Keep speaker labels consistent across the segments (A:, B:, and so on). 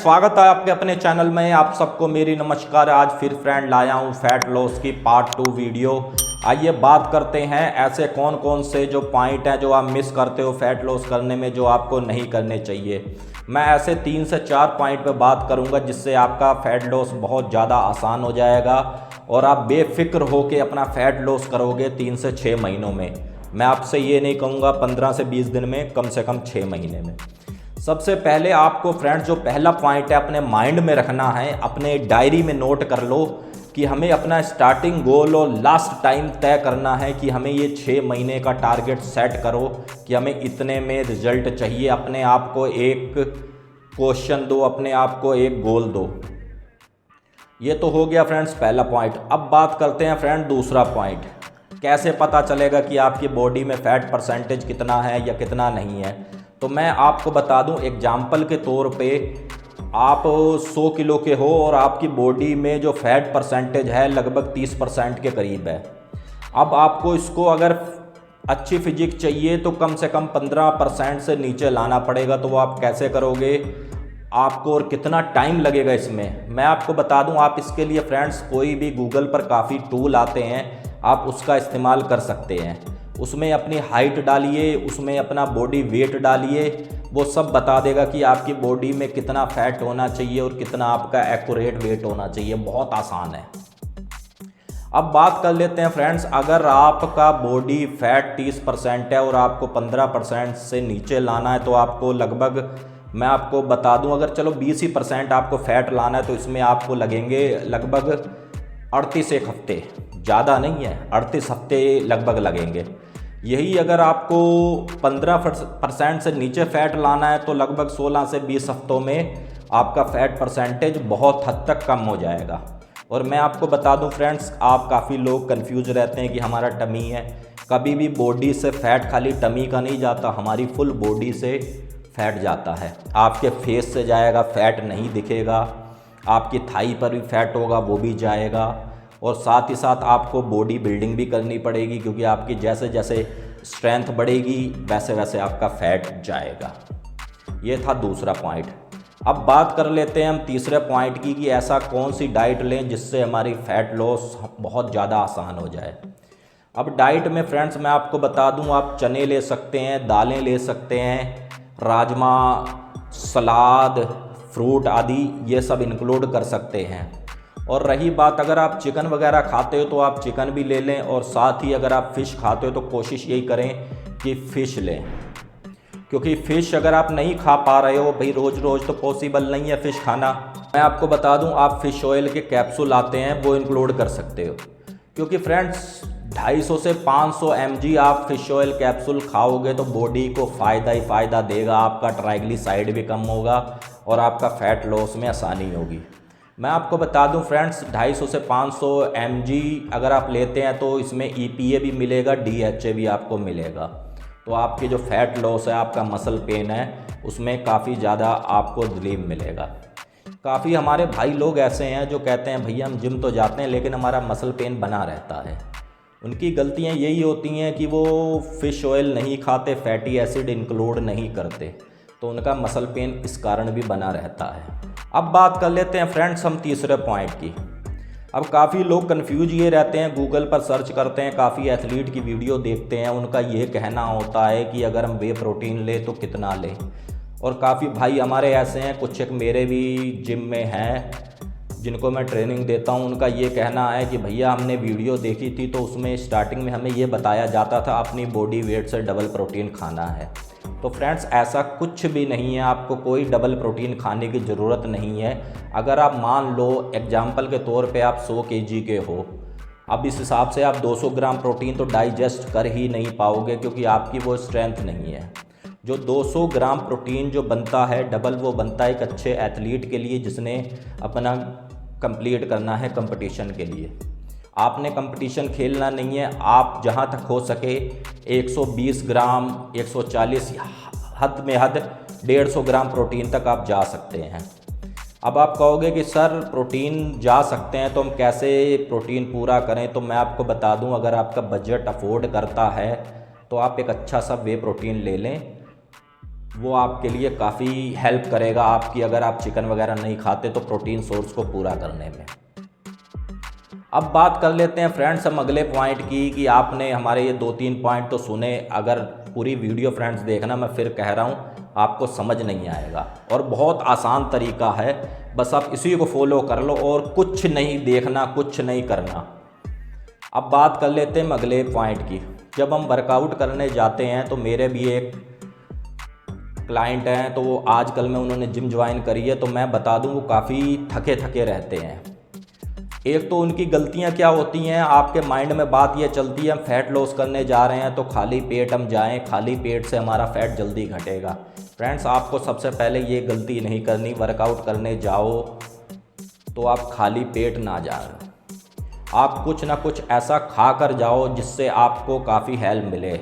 A: स्वागत है आपके अपने चैनल में। आप सबको मेरी नमस्कार। आज फिर फ्रेंड लाया हूँ फैट लॉस की पार्ट 2 वीडियो। आइए बात करते हैं ऐसे कौन कौन से जो पॉइंट हैं जो आप मिस करते हो फैट लॉस करने में, जो आपको नहीं करने चाहिए। मैं ऐसे 3 से 4 पॉइंट पे बात करूँगा जिससे आपका फैट लॉस बहुत ज़्यादा आसान हो जाएगा और आप बेफिक्र होकर अपना फैट लॉस करोगे 3 से 6 महीनों में। मैं आपसे ये नहीं कहूँगा 15 से 20 दिन में, कम से कम 6 महीने में। सबसे पहले आपको फ्रेंड्स जो पहला पॉइंट है अपने माइंड में रखना है, अपने डायरी में नोट कर लो कि हमें अपना स्टार्टिंग गोल और लास्ट टाइम तय करना है कि हमें ये 6 महीने का टारगेट सेट करो कि हमें इतने में रिजल्ट चाहिए। अपने आप को एक क्वेश्चन दो, अपने आप को एक गोल दो। ये तो हो गया फ्रेंड्स पहला पॉइंट। अब बात करते हैं फ्रेंड दूसरा पॉइंट। कैसे पता चलेगा कि आपकी बॉडी में फैट परसेंटेज कितना है या कितना नहीं है। तो मैं आपको बता दूं एग्जाम्पल के तौर पे, आप 100 किलो के हो और आपकी बॉडी में जो फैट परसेंटेज है लगभग 30% के करीब है। अब आपको इसको अगर अच्छी फिजिक चाहिए तो कम से कम 15% से नीचे लाना पड़ेगा। तो वो आप कैसे करोगे, आपको और कितना टाइम लगेगा इसमें, मैं आपको बता दूं। आप इसके लिए फ्रेंड्स कोई भी गूगल पर काफ़ी टूल आते हैं, आप उसका इस्तेमाल कर सकते हैं। उसमें अपनी हाइट डालिए, उसमें अपना बॉडी वेट डालिए, वो सब बता देगा कि आपकी बॉडी में कितना फैट होना चाहिए और कितना आपका एक्यूरेट वेट होना चाहिए। बहुत आसान है। अब बात कर लेते हैं फ्रेंड्स, अगर आपका बॉडी फैट 30% है और आपको 15% से नीचे लाना है तो आपको लगभग, मैं आपको बता दूं, अगर चलो 20% आपको फैट लाना है तो इसमें आपको लगेंगे लगभग 38 एक हफ्ते, ज़्यादा नहीं है, 38 हफ्ते लगभग लगेंगे। यही अगर आपको 15% से नीचे फैट लाना है तो लगभग 16 से 20 हफ्तों में आपका फैट परसेंटेज बहुत हद तक कम हो जाएगा। और मैं आपको बता दूं फ्रेंड्स, आप काफ़ी लोग कंफ्यूज रहते हैं कि हमारा टमी है। कभी भी बॉडी से फैट खाली टमी का नहीं जाता, हमारी फुल बॉडी से फैट जाता है। आपके फेस से जाएगा, फैट नहीं दिखेगा, आपकी थाई पर भी फैट होगा, वो भी जाएगा। और साथ ही साथ आपको बॉडी बिल्डिंग भी करनी पड़ेगी, क्योंकि आपकी जैसे जैसे स्ट्रेंथ बढ़ेगी वैसे वैसे आपका फैट जाएगा। ये था दूसरा पॉइंट। अब बात कर लेते हैं हम तीसरे पॉइंट की कि ऐसा कौन सी डाइट लें जिससे हमारी फैट लॉस बहुत ज़्यादा आसान हो जाए। अब डाइट में फ्रेंड्स मैं आपको बता दूं, आप चने ले सकते हैं, दालें ले सकते हैं, राजमा, सलाद, फ्रूट आदि ये सब इंक्लूड कर सकते हैं। और रही बात, अगर आप चिकन वगैरह खाते हो तो आप चिकन भी ले लें, और साथ ही अगर आप फ़िश खाते हो तो कोशिश यही करें कि फ़िश लें, क्योंकि फ़िश अगर आप नहीं खा पा रहे हो, भाई रोज़ रोज़ तो पॉसिबल नहीं है फ़िश खाना। मैं आपको बता दूं, आप फ़िश ऑयल के कैप्सूल आते हैं वो इंक्लूड कर सकते हो, क्योंकि फ्रेंड्स 250 से 500 mg आप फ़िश ऑयल कैप्सूल खाओगे तो बॉडी को फ़ायदा ही फ़ायदा देगा। आपका ट्राइग्लिसराइड भी कम होगा और आपका फैट लॉस में आसानी होगी। मैं आपको बता दूं फ्रेंड्स, 250 से 500 mg अगर आप लेते हैं तो इसमें EPA भी मिलेगा, DHA भी आपको मिलेगा। तो आपकी जो फैट लॉस है, आपका मसल पेन है, उसमें काफ़ी ज़्यादा आपको रिलीफ मिलेगा। काफ़ी हमारे भाई लोग ऐसे हैं जो कहते हैं भैया हम जिम तो जाते हैं लेकिन हमारा मसल पेन बना रहता है। उनकी गलतियाँ यही होती हैं कि वो फ़िश ऑयल नहीं खाते, फैटी एसिड इंक्लूड नहीं करते, तो उनका मसल पेन इस कारण भी बना रहता है। अब बात कर लेते हैं फ्रेंड्स हम तीसरे पॉइंट की। अब काफ़ी लोग कंफ्यूज ये रहते हैं, गूगल पर सर्च करते हैं, काफ़ी एथलीट की वीडियो देखते हैं, उनका ये कहना होता है कि अगर हम वे प्रोटीन लें तो कितना लें। और काफ़ी भाई हमारे ऐसे हैं, कुछ एक मेरे भी जिम में हैं जिनको मैं ट्रेनिंग देता हूं, उनका ये कहना है कि भैया हमने वीडियो देखी थी तो उसमें स्टार्टिंग में हमें ये बताया जाता था अपनी बॉडी वेट से डबल प्रोटीन खाना है। तो फ्रेंड्स ऐसा कुछ भी नहीं है, आपको कोई डबल प्रोटीन खाने की ज़रूरत नहीं है। अगर आप मान लो एग्जाम्पल के तौर पे आप 100 kg के हो, अब इस हिसाब से आप 200 ग्राम प्रोटीन तो डाइजेस्ट कर ही नहीं पाओगे, क्योंकि आपकी वो स्ट्रेंथ नहीं है। जो 200 ग्राम प्रोटीन जो बनता है डबल, वो बनता है एक अच्छे एथलीट के लिए जिसने अपना कंप्लीट करना है कंपटीशन के लिए। आपने कंपटीशन खेलना नहीं है, आप जहां तक हो सके 120 ग्राम, 140, हद में हद 150 ग्राम प्रोटीन तक आप जा सकते हैं। अब आप कहोगे कि सर प्रोटीन जा सकते हैं तो हम कैसे प्रोटीन पूरा करें, तो मैं आपको बता दूं, अगर आपका बजट अफोर्ड करता है तो आप एक अच्छा सा वे प्रोटीन ले लें। वो आपके लिए काफ़ी हेल्प करेगा आपकी, अगर आप चिकन वगैरह नहीं खाते तो प्रोटीन सोर्स को पूरा करने में। अब बात कर लेते हैं फ्रेंड्स हम अगले पॉइंट की, कि आपने हमारे ये 2-3 पॉइंट तो सुने, अगर पूरी वीडियो फ्रेंड्स देखना, मैं फिर कह रहा हूँ आपको समझ नहीं आएगा, और बहुत आसान तरीका है, बस आप इसी को फॉलो कर लो और कुछ नहीं देखना, कुछ नहीं करना। अब बात कर लेते हैं अगले पॉइंट की। जब हम वर्कआउट करने जाते हैं तो मेरे भी एक क्लाइंट हैं, तो वो आजकल में उन्होंने जिम ज्वाइन करी है, तो मैं बता दूं वो काफ़ी थके थके रहते हैं। एक तो उनकी गलतियां क्या होती हैं, आपके माइंड में बात ये चलती है हम फैट लॉस करने जा रहे हैं तो खाली पेट हम जाएं, खाली पेट से हमारा फैट जल्दी घटेगा। फ्रेंड्स, आपको सबसे पहले ये गलती नहीं करनी, वर्कआउट करने जाओ तो आप खाली पेट ना जाओ, आप कुछ ना कुछ ऐसा खा कर जाओ जिससे आपको काफ़ी हेल्प मिले।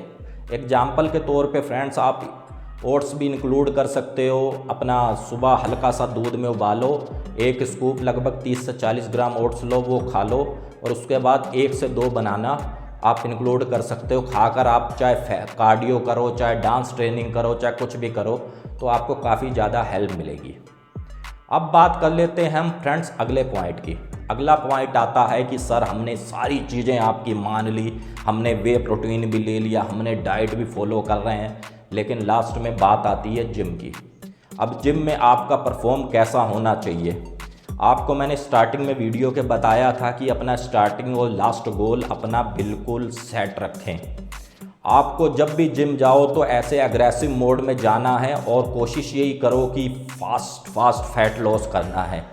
A: एग्जाम्पल के तौर पे फ्रेंड्स, आप ओट्स भी इंक्लूड कर सकते हो। अपना सुबह हल्का सा दूध में उबालो, 1 स्कूप लगभग 30 से 40 ग्राम ओट्स लो, वो खा लो, और उसके बाद 1 से 2 बनाना आप इंक्लूड कर सकते हो। खाकर आप चाहे कार्डियो करो, चाहे डांस ट्रेनिंग करो, चाहे कुछ भी करो, तो आपको काफ़ी ज़्यादा हेल्प मिलेगी। अब बात कर लेते हैं हम फ्रेंड्स अगले पॉइंट की। अगला पॉइंट आता है कि सर हमने सारी चीज़ें आपकी मान ली, हमने वे प्रोटीन भी ले लिया, हमने डाइट भी फॉलो कर रहे हैं, लेकिन लास्ट में बात आती है जिम की। अब जिम में आपका परफॉर्म कैसा होना चाहिए, आपको मैंने स्टार्टिंग में वीडियो के बताया था कि अपना स्टार्टिंग और लास्ट गोल अपना बिल्कुल सेट रखें। आपको जब भी जिम जाओ तो ऐसे अग्रेसिव मोड में जाना है और कोशिश यही करो कि फास्ट फैट लॉस करना है।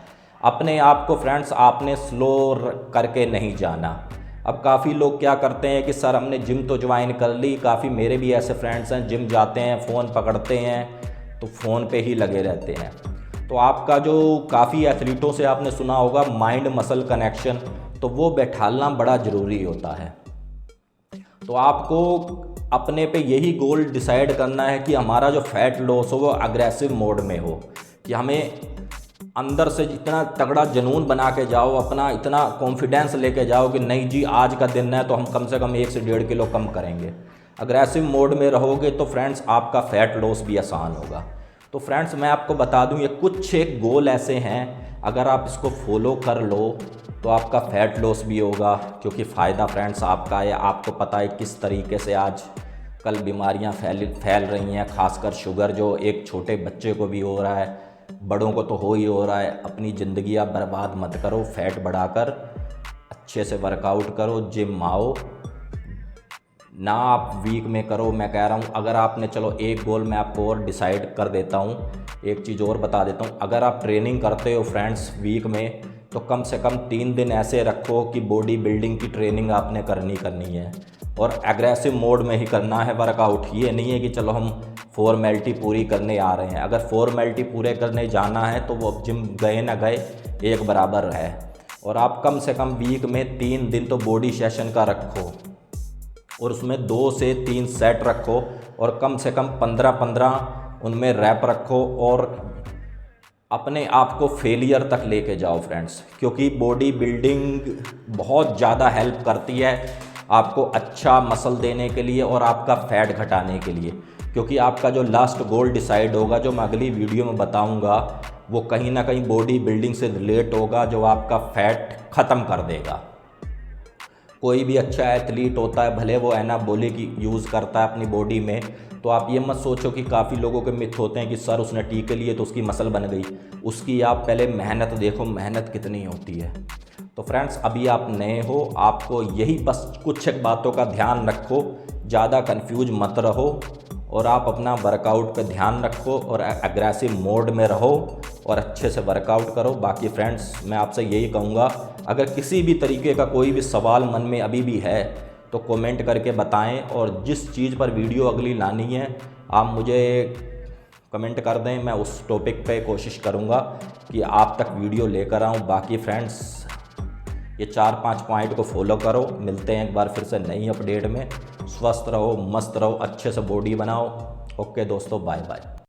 A: अपने आप को फ्रेंड्स आपने स्लो करके नहीं जाना। अब काफ़ी लोग क्या करते हैं कि सर हमने जिम तो ज्वाइन कर ली, काफ़ी मेरे भी ऐसे फ्रेंड्स हैं जिम जाते हैं, फ़ोन पकड़ते हैं तो फ़ोन पे ही लगे रहते हैं। तो आपका जो काफ़ी एथलीटों से आपने सुना होगा माइंड मसल कनेक्शन, तो वो बैठालना बड़ा ज़रूरी होता है। तो आपको अपने पे यही गोल डिसाइड करना है कि हमारा जो फैट लॉस हो वो अग्रेसिव मोड में हो, कि हमें अंदर से इतना तगड़ा जुनून बना के जाओ, अपना इतना कॉन्फिडेंस लेके जाओ कि नहीं जी आज का दिन है तो हम कम से कम 1 से 1.5 किलो कम करेंगे। अग्रेसिव मोड में रहोगे तो फ्रेंड्स आपका फ़ैट लॉस भी आसान होगा। तो फ्रेंड्स मैं आपको बता दूं, ये कुछ एक गोल ऐसे हैं, अगर आप इसको फॉलो कर लो तो आपका फ़ैट लॉस भी होगा, क्योंकि फ़ायदा फ्रेंड्स आपका है। आपको पता है किस तरीके से आज कल बीमारियां फैल रही हैं, खासकर शुगर जो एक छोटे बच्चे को भी हो रहा है, बड़ों को तो हो ही हो रहा है। अपनी ज़िंदगी आप बर्बाद मत करो, फैट बढ़ाकर अच्छे से वर्कआउट करो, जिम आओ ना, आप वीक में करो। मैं कह रहा हूँ अगर आपने, चलो एक गोल मैं आपको और डिसाइड कर देता हूँ, एक चीज़ और बता देता हूँ, अगर आप ट्रेनिंग करते हो फ्रेंड्स वीक में तो कम से कम 3 दिन ऐसे रखो कि बॉडी बिल्डिंग की ट्रेनिंग आपने करनी है, और एग्रेसिव मोड में ही करना है वर्कआउट। ये नहीं है कि चलो हम फॉर्मेलिटी पूरी करने आ रहे हैं, अगर फॉर्मेलिटी पूरे करने जाना है तो वो जिम गए ना गए एक बराबर है। और आप कम से कम वीक में 3 दिन तो बॉडी सेशन का रखो, और उसमें 2 से 3 सेट रखो, और कम से कम 15-15 उनमें रैप रखो, और अपने आप को फेलियर तक लेके जाओ फ्रेंड्स, क्योंकि बॉडी बिल्डिंग बहुत ज़्यादा हेल्प करती है आपको अच्छा मसल देने के लिए और आपका फैट घटाने के लिए। क्योंकि आपका जो लास्ट गोल डिसाइड होगा, जो मैं अगली वीडियो में बताऊंगा, वो कहीं ना कहीं बॉडी बिल्डिंग से रिलेट होगा, जो आपका फैट ख़त्म कर देगा। कोई भी अच्छा एथलीट होता है, भले वो एनाबॉलिक यूज़ करता है अपनी बॉडी में, तो आप ये मत सोचो कि काफ़ी लोगों के मिथ होते हैं कि सर उसने टीके लिए तो उसकी मसल बन गई। उसकी आप पहले मेहनत देखो, मेहनत कितनी होती है। तो फ्रेंड्स अभी आप नए हो, आपको यही बस कुछ एक बातों का ध्यान रखो, ज़्यादा कंफ्यूज मत रहो, और आप अपना वर्कआउट पे ध्यान रखो और एग्रेसिव मोड में रहो और अच्छे से वर्कआउट करो। बाकी फ्रेंड्स मैं आपसे यही कहूँगा, अगर किसी भी तरीके का कोई भी सवाल मन में अभी भी है तो कमेंट करके बताएं, और जिस चीज़ पर वीडियो अगली लानी है आप मुझे कमेंट कर दें, मैं उस टॉपिक पे कोशिश करूँगा कि आप तक वीडियो लेकर आऊँ। बाकी फ्रेंड्स ये 4-5 पॉइंट को फॉलो करो। मिलते हैं एक बार फिर से नई अपडेट में। स्वस्थ रहो, मस्त रहो, अच्छे से बॉडी बनाओ। ओके दोस्तों, बाय बाय।